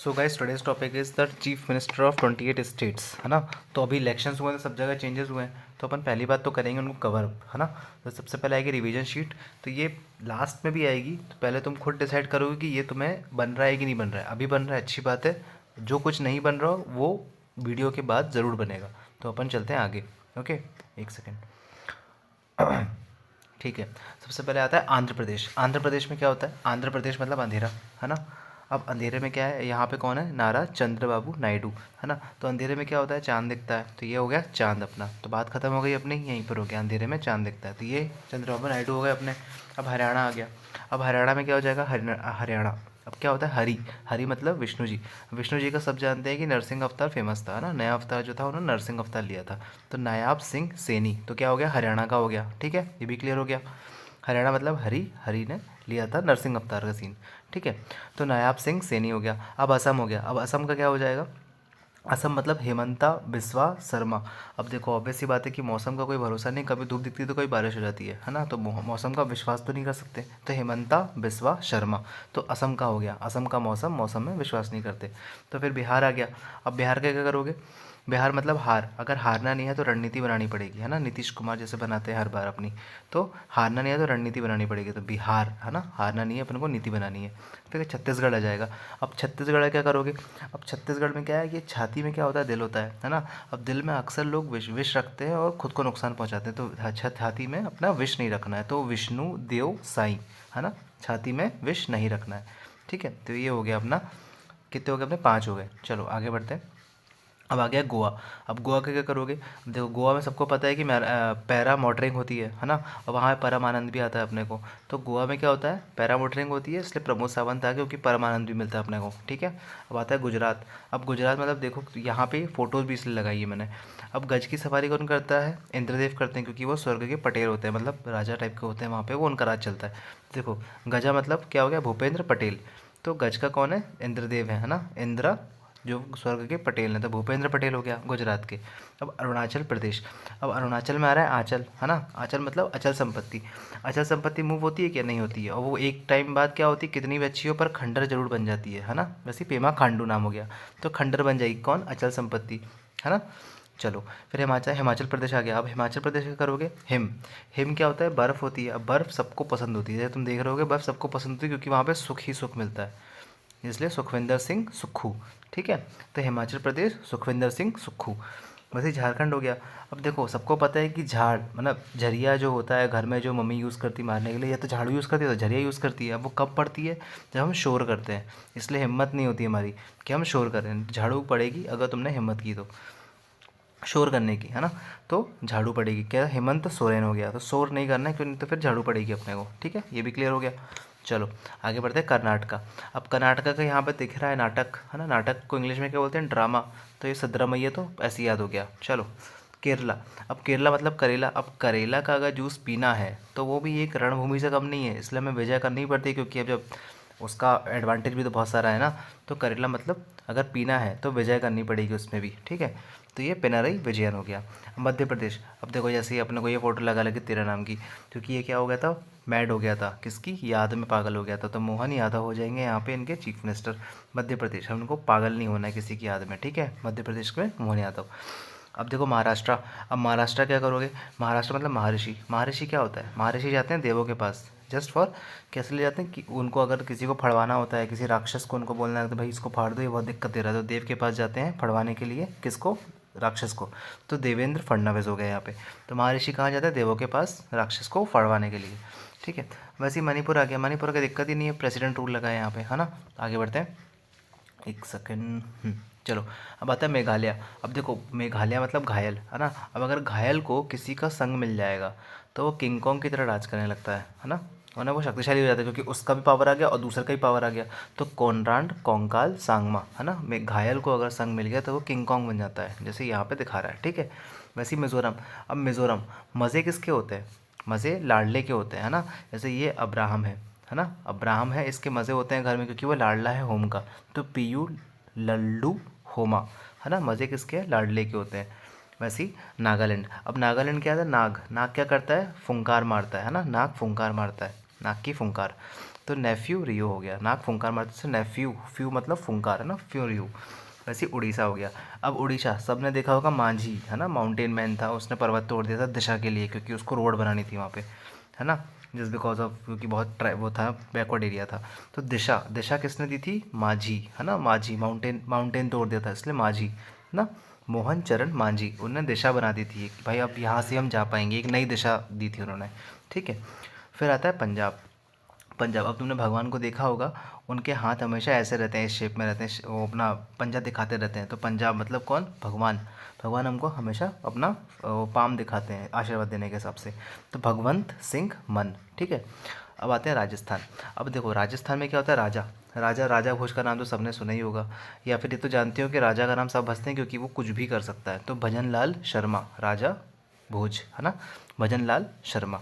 So guys today's topic is the chief minister of 28 states, है ना। तो अभी इलेक्शंस हुए हैं तो सब जगह चेंजेस हुए हैं, तो अपन पहली बात तो करेंगे उनको कवर अप, है ना। तो सबसे पहले आएगी रिवीजन शीट। तो ये लास्ट में भी आएगी, तो पहले तुम खुद डिसाइड करोगे कि ये तुम्हें बन रहा है कि नहीं बन रहा है। अभी बन रहा है, अच्छी बात है। जो कुछ नहीं बन रहा हो वो वीडियो के बाद ज़रूर बनेगा। तो अपन चलते हैं आगे। ओके, एक सेकेंड। ठीक है, सबसे पहले आता है आंध्र प्रदेश। आंध्र प्रदेश में क्या होता है? आंध्र प्रदेश मतलब अंधेरा, है ना। अब अंधेरे में क्या है, यहाँ पे कौन है? नारा चंद्रबाबू नायडू, है ना। तो अंधेरे में क्या होता है? चांद दिखता है। तो ये हो गया चांद अपना, तो बात खत्म हो गई अपनी, यहीं पर हो गया अंधेरे में चांद दिखता है। तो ये चंद्रबाबू नायडू हो गए अपने। अब हरियाणा आ गया। अब हरियाणा में क्या हो जाएगा? हरियाणा। अब क्या होता है? हरि। हरि मतलब विष्णु जी। विष्णु जी का सब जानते हैं कि नरसिंह अवतार फेमस था, है ना। नया अवतार जो था उन्होंने नरसिंह अवतार लिया था। तो नायाब सिंह सैनी, तो क्या हो गया? हरियाणा का हो गया। ठीक है, ये भी क्लियर हो गया। हरियाणा मतलब हरि, हरि ने लिया था नरसिंह अवतार का सीन। ठीक है, तो नायाब सिंह सैनी हो गया। अब असम हो गया। अब असम का क्या हो जाएगा? असम मतलब हेमंता बिस्वा शर्मा। अब देखो ऑब्वियस सी बात है कि मौसम का कोई भरोसा नहीं, कभी धूप दिखती है तो कभी बारिश हो जाती है ना। तो मौसम का विश्वास तो नहीं कर सकते, तो हेमंता बिस्वा शर्मा। तो असम का हो गया। असम का मौसम, मौसम में विश्वास नहीं करते। तो फिर बिहार आ गया। अब बिहार का क्या करोगे? बिहार मतलब हार। अगर हारना नहीं है तो रणनीति बनानी पड़ेगी, है ना। नीतीश कुमार जैसे बनाते हैं हर बार अपनी। तो हारना नहीं है तो रणनीति बनानी पड़ेगी। तो बिहार, है ना, हारना नहीं है, अपन को नीति बनानी है। फिर छत्तीसगढ़ आ जाएगा। अब छत्तीसगढ़ क्या करोगे? अब छत्तीसगढ़ में क्या है कि छाती में क्या होता है? दिल होता है ना। अब दिल में अक्सर लोग विष रखते हैं और खुद को नुकसान पहुंचाते हैं। तो छाती में अपना विष नहीं रखना है, तो विष्णु देव साईं, है ना। छाती में विष नहीं रखना है। ठीक है, तो ये हो गया अपना। कितने हो गए अपने? 5 हो गए। चलो आगे बढ़ते हैं। अब आ गया गोवा। अब गोवा का क्या करोगे? देखो गोवा में सबको पता है कि पैरा मोटरिंग होती है ना। और वहाँ पे परमानंद भी आता है अपने को। तो गोवा में क्या होता है? पैरा मोटरिंग होती है, इसलिए प्रमोद सावंत आ गया क्योंकि परमानंद भी मिलता है अपने को। ठीक है, अब आता है गुजरात। अब गुजरात मतलब देखो यहाँ पे फ़ोटोज़ भी इसलिए लगाई है मैंने। अब गज की सवारी कौन करता है? इंद्रदेव करते हैं, क्योंकि वो स्वर्ग के पटेल होते हैं, मतलब राजा टाइप के होते हैं वहाँ पे, वो उनका राज चलता है। देखो गजा मतलब क्या हो गया? भूपेंद्र पटेल। तो गज का कौन है? इंद्रदेव है ना। इंद्र जो स्वर्ग के पटेल हैं, तो भूपेंद्र पटेल हो गया गुजरात के। अब अरुणाचल प्रदेश। अब अरुणाचल में आ रहा है आंचल, है ना। आंचल मतलब अचल संपत्ति। अचल संपत्ति मूव होती है क्या? नहीं होती है, और वो एक टाइम बाद क्या होती है, कितनी भी अच्छी हो पर खंडर जरूर बन जाती है ना। वैसे पेमा खांडू नाम हो गया, तो खंडर बन जाएगी कौन? अचल संपत्ति, है ना। चलो फिर हिमाचल, हिमाचल प्रदेश आ गया। अब हिमाचल प्रदेश क्या करोगे? हिम। हिम क्या होता है? बर्फ़ होती है। अब बर्फ़ सबको पसंद होती है, जैसे तुम देख रहे होगे बर्फ़ सबको पसंद होती है क्योंकि वहाँ पे सुख ही सुख मिलता है, इसलिए सुखविंदर सिंह सुक्खू। ठीक है, तो हिमाचल प्रदेश सुखविंदर सिंह सुक्खू। वैसे ही झारखंड हो गया। अब देखो सबको पता है कि झाड़ मतलब झरिया जो होता है घर में, जो मम्मी यूज़ करती मारने के लिए, या तो झाड़ू यूज़ करती है तो झरिया यूज़ करती है। अब वो कब पड़ती है? जब हम शोर करते हैं। इसलिए हिम्मत नहीं होती हमारी कि हम शोर करें। झाड़ू पड़ेगी अगर तुमने हिम्मत की तो, शोर करने की, है ना। तो झाड़ू पड़ेगी। क्या? हेमंत सोरेन हो गया, तो शोर नहीं करना है, क्यों? नहीं तो फिर झाड़ू पड़ेगी अपने को। ठीक है, ये भी क्लियर हो गया। चलो आगे बढ़ते हैं कर्नाटका। अब कर्नाटका का यहाँ पे दिख रहा है नाटक, है ना। नाटक को इंग्लिश में क्या बोलते हैं? ड्रामा। तो ये सद्रामैया तो ऐसे याद हो गया। चलो केरला। अब केरला मतलब करेला। अब करेला का अगर जूस पीना है तो वो भी एक रणभूमि से कम नहीं है, इसलिए हमें विजय करनी पड़ती है, क्योंकि अब जब उसका एडवांटेज भी तो बहुत सारा है ना। तो करेला मतलब अगर पीना है तो विजय करनी पड़ेगी उसमें भी। ठीक है, तो ये पिनरई विजयन हो गया। मध्य प्रदेश। अब देखो जैसे ही अपने को ये फ़ोटो लगा लगे तेरा नाम की, क्योंकि ये क्या हो गया था? मैड हो गया था, किसकी याद में पागल हो गया था। तो मोहन यादव हो जाएंगे यहाँ पे इनके चीफ मिनिस्टर। मध्य प्रदेश, हमको पागल नहीं होना है किसी की याद में। ठीक है, मध्य प्रदेश में मोहन यादव। अब देखो महाराष्ट्र। अब महाराष्ट्र क्या करोगे? महाराष्ट्र मतलब महर्षि। महर्षि क्या होता है? महर्षि जाते हैं देवों के पास, जस्ट फॉर, कैसे ले जाते हैं कि उनको अगर किसी को फड़वाना होता है, किसी राक्षस को, उनको बोलना है तो भाई इसको फाड़ दो, ये बहुत दिक्कत दे रहा है, तो देव के पास जाते हैं फड़वाने के लिए। किसको? राक्षस को। तो देवेंद्र फडणवीस हो गए यहाँ पे। तो महर्षि कहाँ जाते हैं? देवों के पास, राक्षस को फड़वाने के लिए। ठीक है, वैसे ही मणिपुर आ गया। मणिपुर का दिक्कत ही नहीं है, प्रेसिडेंट रूल लगा है यहाँ पे, है ना। आगे बढ़ते हैं, एक सेकेंड। चलो अब आता है मेघालय। अब देखो मेघालय मतलब घायल, है ना। अब अगर घायल को किसी का संग मिल जाएगा तो वो किंग कॉन्ग की तरह राज करने लगता है ना। और ना वो शक्तिशाली हो जाता है, क्योंकि उसका भी पावर आ गया और दूसरे का भी पावर आ गया। तो कोनराड कोंकाल सांगमा, है ना। घायल को अगर संग मिल गया तो वो किंग कॉन्ग बन जाता है, जैसे यहाँ पे दिखा रहा है। ठीक है, वैसे ही मिज़ोरम। अब मिज़ोरम मज़े किसके होते हैं? मज़े लाडले के होते हैं, है ना। जैसे ये अब्राहम है ना। अब्राहम है, इसके मज़े होते हैं घर में क्योंकि वो लाडला है होम का। तो पीयू लल्लू होमा, है ना। मज़े किसके हैं? लाडले के होते हैं। वैसे ही नागालैंड। अब नागालैंड क्या है? नाग। नाग क्या करता है? फुंकार मारता है ना। नाग फुंकार मारता है, नाग की फुंकार। तो नेफ्यू रियो हो गया, नाक फुंकार मारते से नेफ्यू, फ्यू मतलब फुंकार है ना, फ्यू रियो। वैसे उड़ीसा हो गया। अब उड़ीसा सबने देखा होगा, मांझी है ना, माउंटेन मैन था, उसने पर्वत तोड़ दिया था दिशा के लिए, क्योंकि उसको रोड बनानी थी वहाँ पे, है ना, जस्ट बिकॉज ऑफ, क्योंकि बहुत वो था, बैकवर्ड एरिया था। तो दिशा, दिशा किसने दी थी, माझी है ना, माझी, माउंटेन तोड़ दिया था इसलिए माझी है ना। मोहन चरण मांझी, उन्होंने दिशा बना दी थी कि भाई अब यहाँ से हम जा पाएंगे, एक नई दिशा दी थी उन्होंने, ठीक है। फिर आता है पंजाब। पंजाब, अब तुमने भगवान को देखा होगा, उनके हाथ हमेशा ऐसे रहते हैं, इस शेप में रहते हैं, वो अपना पंजा दिखाते रहते हैं। तो पंजाब मतलब कौन, भगवान। भगवान हमको हमेशा अपना पाम दिखाते हैं आशीर्वाद देने के हिसाब से। तो भगवंत सिंह मन, ठीक है। अब आते हैं राजस्थान। अब देखो राजस्थान में क्या होता है, राजा, राजा भोज का नाम तो सबने सुना ही होगा, या फिर ये तो जानते हो कि राजा का नाम सब हंसते हैं क्योंकि वो कुछ भी कर सकता है। तो भजन लाल शर्मा, राजा भोज है ना, भजन लाल शर्मा,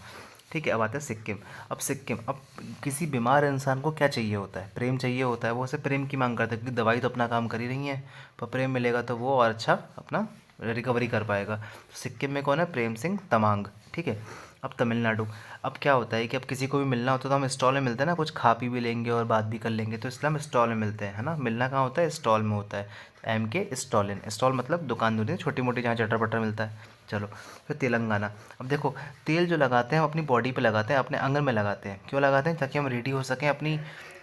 ठीक है। अब आता है सिक्किम। अब सिक्किम, अब किसी बीमार इंसान को क्या चाहिए होता है, प्रेम चाहिए होता है, वो उसे प्रेम की मांग करता है, क्योंकि दवाई तो अपना काम कर ही रही है, पर प्रेम मिलेगा तो वो और अच्छा अपना रिकवरी कर पाएगा। सिक्किम में कौन है, प्रेम सिंह तमांग, ठीक है। अब तमिलनाडु। अब क्या होता है कि अब किसी को भी मिलना होता है तो हम स्टॉल में मिलते हैं ना, कुछ खा पी भी लेंगे और बात भी कर लेंगे, तो इसलिए हम स्टॉल में मिलते हैं, है ना। मिलना कहाँ होता है, स्टॉल में होता है। एम के स्टॉलिन, स्टॉल मतलब दुकान होती है छोटी मोटी जहाँ चटर पटर मिलता है। चलो, फिर तेलंगाना। अब देखो, तेल जो लगाते हैं हम अपनी बॉडी पे लगाते हैं, अपने अंग में लगाते हैं, क्यों लगाते हैं, ताकि हम रेडी हो सकें, अपनी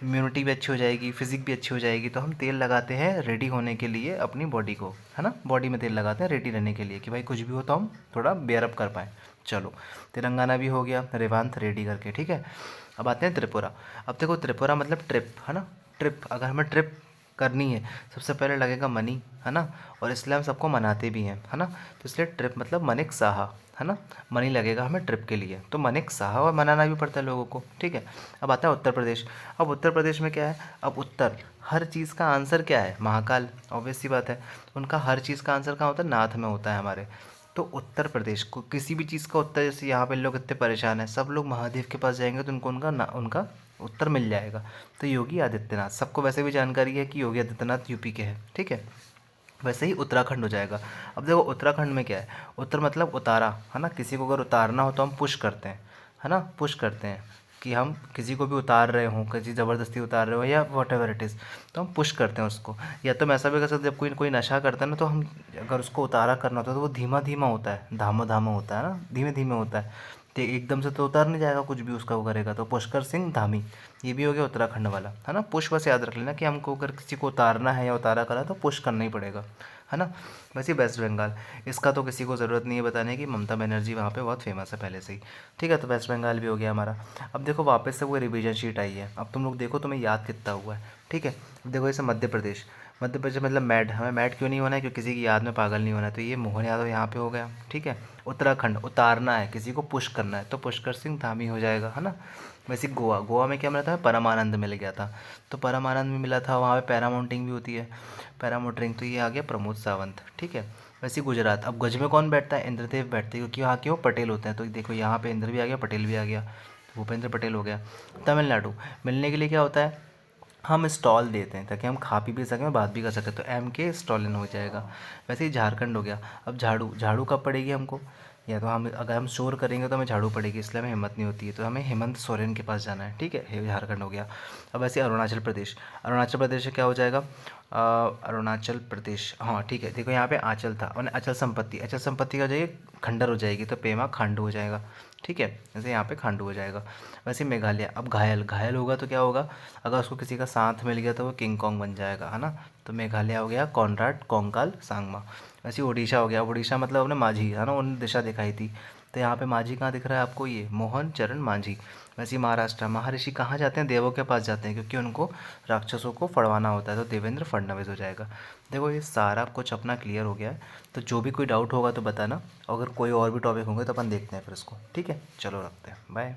इम्यूनिटी भी अच्छी हो जाएगी, फिजिक भी अच्छी हो जाएगी। तो हम तेल लगाते हैं रेडी होने के लिए अपनी बॉडी को, है ना, बॉडी में तेल लगाते हैं रेडी रहने के लिए, कि भाई कुछ भी हो तो हम थोड़ा बेयरअप कर पाएँ। चलो, तेलंगाना भी हो गया, रेवांत रेडी करके, ठीक है। अब आते हैं त्रिपुरा। अब देखो त्रिपुरा मतलब ट्रिप, है ना, ट्रिप, अगर हमें ट्रिप करनी है सबसे पहले लगेगा मनी, है ना, और इसलिए हम सबको मनाते भी हैं, है ना। तो इसलिए ट्रिप मतलब मनिक साहा, है ना, मनी लगेगा हमें ट्रिप के लिए, तो मनिक साहा, और मनाना भी पड़ता है लोगों को, ठीक है। अब आता है उत्तर प्रदेश। अब उत्तर प्रदेश में क्या है, अब उत्तर, हर चीज़ का आंसर क्या है, महाकाल, ऑब्वियस सी बात है। उनका हर चीज़ का आंसर कहाँ होता है, नाथ में होता है हमारे। तो उत्तर प्रदेश को किसी भी चीज़ का उत्तर, जैसे यहाँ पे लोग इतने परेशान हैं, सब लोग महादेव के पास जाएंगे तो उनको उनका उत्तर मिल जाएगा। तो योगी आदित्यनाथ, सबको वैसे भी जानकारी है कि योगी आदित्यनाथ यूपी के हैं, ठीक है। वैसे ही उत्तराखंड हो जाएगा। अब देखो उत्तराखंड में क्या है, उत्तर मतलब उतारा, है ना, किसी को अगर उतारना हो तो हम पुश करते हैं, है ना, पुश करते हैं, कि हम किसी को भी उतार रहे हों, किसी ज़बरदस्ती उतार रहे हो या वॉट एवर इट इज़, तो हम पुश करते हैं उसको। या तो हम ऐसा भी कर सकते हैं, जब कोई कोई नशा करता है ना, तो हम अगर उसको उतारा करना होता है तो वो धीमा धीमा होता है, धामा धामा होता है ना, धीमे धीमे होता है, तो एकदम से तो उतार नहीं जाएगा कुछ भी उसका वो करेगा। तो पुष्कर सिंह धामी, ये भी हो गया उत्तराखंड वाला, है ना। पुश बस याद रख लेना कि हमको अगर किसी को उतारना है या उतारा करा तो पुश करना ही पड़ेगा, है ना। वैसे वेस्ट बंगाल, इसका तो किसी को ज़रूरत नहीं है बताने की, ममता बनर्जी वहाँ पे बहुत फेमस है पहले से ही, ठीक है। तो वेस्ट बंगाल भी हो गया हमारा। अब देखो वापस से वो रिवीजन शीट आई है, अब तुम लोग देखो तुम्हें याद कितना हुआ है, ठीक है। अब देखो जैसे मध्य प्रदेश, मध्य प्रदेश मतलब मैड, हमें मैड क्यों नहीं होना है, क्योंकि किसी की याद में पागल नहीं होना है, तो ये मोहन यादव यहाँ पे हो गया, ठीक है। उत्तराखंड, उतारना है, किसी को पुश करना है, तो पुष्कर सिंह धामी हो जाएगा, है ना। वैसे गोवा, गोवा में क्या मिला था, परमानंद मिल गया था, तो परमानंद में मिला था, वहाँ पे पैरामाउंटिंग भी होती है, पैरामोटरिंग, तो ये आ गया प्रमोद सावंत, ठीक है। वैसे गुजरात, अब गज में कौन बैठता है, इंद्रदेव बैठते हैं, क्योंकि यहाँ के वो पटेल होते हैं, तो देखो यहाँ पे इंद्र भी आ गया, पटेल भी आ गया, भूपेंद्र पटेल हो गया। तमिलनाडु, मिलने के लिए क्या होता है, हम स्टॉल देते हैं ताकि हम खा पी भी सकें, बात भी कर सकें, तो एम के स्टॉलिन हो जाएगा। वैसे ही झारखंड हो गया। अब झाड़ू, झाड़ू कब पड़ेगी हमको, या तो हम अगर हम शोर करेंगे तो हमें झाड़ू पड़ेगी, इसलिए हमें हिम्मत नहीं होती है, तो हमें हेमंत सोरेन के पास जाना है, ठीक है। ये झारखंड हो गया। अब ऐसे अरुणाचल प्रदेश, अरुणाचल प्रदेश से क्या हो जाएगा, अरुणाचल प्रदेश, हाँ ठीक है। देखो यहाँ पे आंचल था, और अचल संपत्ति, अचल संपत्ति का जो ये खंडर हो जाएगी, तो पेमा खांडू हो जाएगा, ठीक है। जैसे यहाँ पे खांडू हो जाएगा। वैसे मेघालय, अब घायल, घायल होगा तो क्या होगा, अगर उसको किसी का साथ मिल गया तो वो किंग कॉन्ग बन जाएगा, है ना। तो मेघालय हो गया कॉनराड कोंकाल सांगमा। वैसे उड़ीसा हो गया, उड़ीसा मतलब अपने माझी, है ना, उन्होंने दिशा दिखाई थी, तो यहाँ पे माझी कहाँ दिख रहा है आपको, ये मोहन चरण मांझी। वैसे ही महाराष्ट्र, महर्षि कहाँ जाते हैं, देवों के पास जाते हैं, क्योंकि उनको राक्षसों को फड़वाना होता है, तो देवेंद्र फडणवीस हो जाएगा। देखो ये सारा कुछ अपना क्लियर हो गया है, तो जो भी कोई डाउट होगा तो बताना, अगर कोई और भी टॉपिक होंगे तो अपन देखते हैं फिर इसको, ठीक है। चलो रखते हैं, बाय।